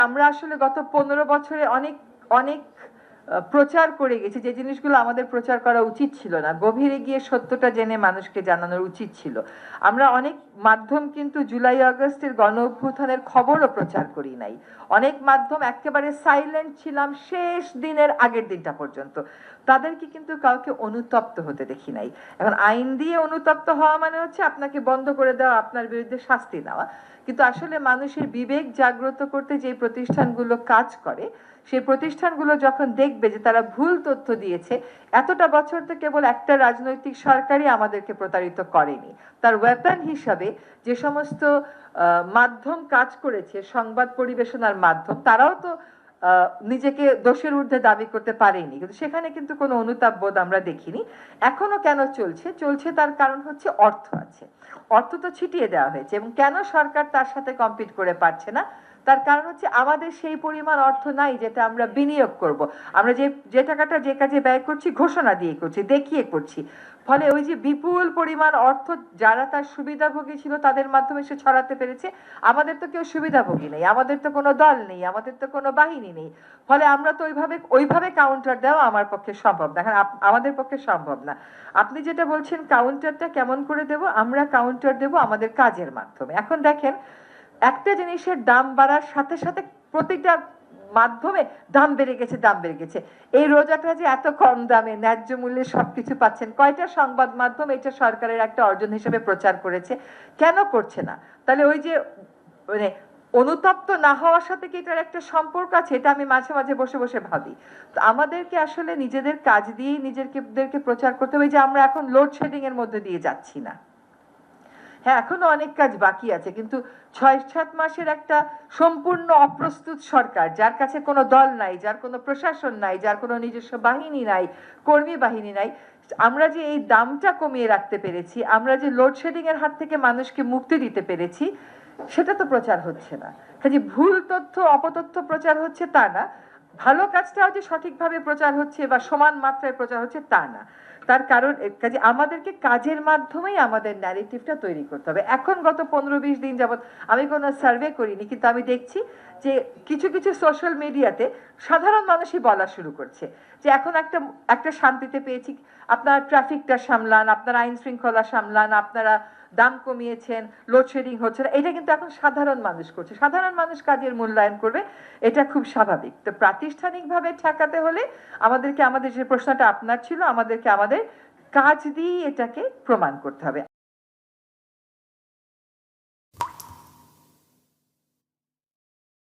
আমরা আসলে গত 15 বছরে অনেক অনেক প্রচার করে গেছি যে জিনিসগুলো আমাদের প্রচার করা উচিত ছিল না, গভীরে গিয়ে সত্যটা জেনে মানুষকে জানানোর উচিত ছিল। আমরা অনেক মাধ্যম কিন্তু জুলাই আগস্টের গণ অভ্যুত্থানের খবরও প্রচার করি নাই। অনেক মাধ্যম একেবারে সাইলেন্ট ছিলাম শেষ দিনের আগের দিনটা পর্যন্ত। তাদেরকে কিন্তু কাউকে অনুতপ্ত হতে দেখি নাই। এখন আইন দিয়ে অনুতপ্ত হওয়া মানে হচ্ছে আপনাকে বন্ধ করে দেওয়া, আপনার বিরুদ্ধে শাস্তি দেওয়া। কিন্তু আসলে মানুষের বিবেক জাগ্রত করতে যে প্রতিষ্ঠানগুলো কাজ করে, সেই প্রতিষ্ঠানগুলো যখন দেখবে যে তারা ভুল তথ্য দিয়েছে, এতটা বছর তো কেবল একটা রাজনৈতিক সরকারই আমাদেরকে প্রতারিত করেনি। তার ওয়েপন হিসাবে যে সমস্ত মাধ্যম কাজ করেছে, সংবাদ পরিবেশনার মাধ্যম, তারাও তো নিজেকে দোষের ঊর্ধ্বে দাবি করতে পারেনি, কিন্তু সেখানে কিন্তু কোনো অনুতাপ বোধ আমরা দেখিনি। এখনো কেন চলছে? চলছে তার কারণ হচ্ছে অর্থ আছে, অর্থ তো ছিটিয়ে দেওয়া হয়েছে। এবং কেন সরকার তার সাথে কম্পিট করে পারছে না? তার কারণ হচ্ছে আমাদের সেই পরিমাণ অর্থ নাই যেটা আমরা বিনিয়োগ করব। আমরা যে টাকাটা যে কাজে ব্যয় করছি ঘোষণা দিয়ে করছি, দেখিয়ে করছি। ফলে ওই যে বিপুল পরিমাণ অর্থ যারা তার সুবিধাভোগী ছিল তাদের মাধ্যমে সে ছড়াতে পেরেছে। আমাদের তো কেউ সুবিধাভোগী নেই, আমাদের তো কোনো দল নেই, আমাদের তো কোনো বাহিনী নেই। ফলে আমরা তো ওইভাবে কাউন্টার দেওয়া আমার পক্ষে সম্ভব না, এখন আমাদের পক্ষে সম্ভব না। আপনি যেটা বলছেন কাউন্টারটা কেমন করে দেব, আমরা কাউন্টার দেব আমাদের কাজের মাধ্যমে। এখন দেখেন, একটা জিনিসের দাম বাড়ার সাথে সাথে প্রতিটা মাধ্যমে দাম বেড়ে গেছে, দাম বেড়ে গেছে। এই রোজাটা যে এত কম দামে ন্যায্য মূল্যে সবকিছু পাচ্ছেন, কয়টা সংবাদ মাধ্যম এটা সরকারের একটা অর্জন হিসেবে প্রচার করেছে? কেন করছে না? তাহলে ওই যে মানে অনুতপ্ত না হওয়ার সাথে কি এটার একটা সম্পর্ক আছে? এটা আমি মাঝে মাঝে বসে বসে ভাবি। তো আমাদেরকে আসলে নিজেদের কাজ দিয়েই নিজেদেরকে প্রচার করতে হবে যে আমরা এখন লোডশেডিং এর মধ্যে দিয়ে যাচ্ছি না। হ্যাঁ, এখনো অনেক কাজ বাকি আছে, কিন্তু ৬-৭ মাসের একটা সম্পূর্ণ অপ্রস্তুত সরকার, যার কাছে কোনো দল নাই, যার কোনো প্রশাসন নাই, যার কোনো নিজস্ব বাহিনী নাই, কর্মী বাহিনী নাই, আমরা যে এই দামটা কমিয়ে রাখতে পেরেছি, আমরা যে লোডশেডিং এর হাত থেকে মানুষকে মুক্তি দিতে পেরেছি, সেটা তো প্রচার হচ্ছে না। কাজে ভুল তথ্য অপতথ্য প্রচার হচ্ছে তা না, ভালো কাজটাও যে সঠিকভাবে প্রচার হচ্ছে বা সমান মাত্রায় প্রচার হচ্ছে তা না। তার কারণ কাজে আমাদেরকে কাজের মাধ্যমেই আমাদের ন্যারেটিভটা তৈরি করতে হবে। এখন গত 15-20 দিন যাবত আমি কোনো সার্ভে করিনি, কিন্তু আমি দেখছি যে কিছু কিছু সোশ্যাল মিডিয়াতে সাধারণ মানুষই বলা শুরু করছে যে এখন একটা শান্তিতে পেয়েছি, আপনারা ট্রাফিকটা সামলান, আপনারা আইন শৃঙ্খলা সামলান, আপনারা দাম কমিয়েছেন, লোডশেডিং হচ্ছে না। এটা কিন্তু এখন সাধারণ মানুষ করছে, সাধারণ মানুষ কাজের মূল্যায়ন করবে, এটা খুব স্বাভাবিক। তো প্রাতিষ্ঠানিকভাবে ঠেকাতে হলে আমাদের যে প্রশ্নটা আপনার ছিল, আমাদেরকে আমাদের কাজ দিয়ে এটাকে প্রমাণ করতে হবে।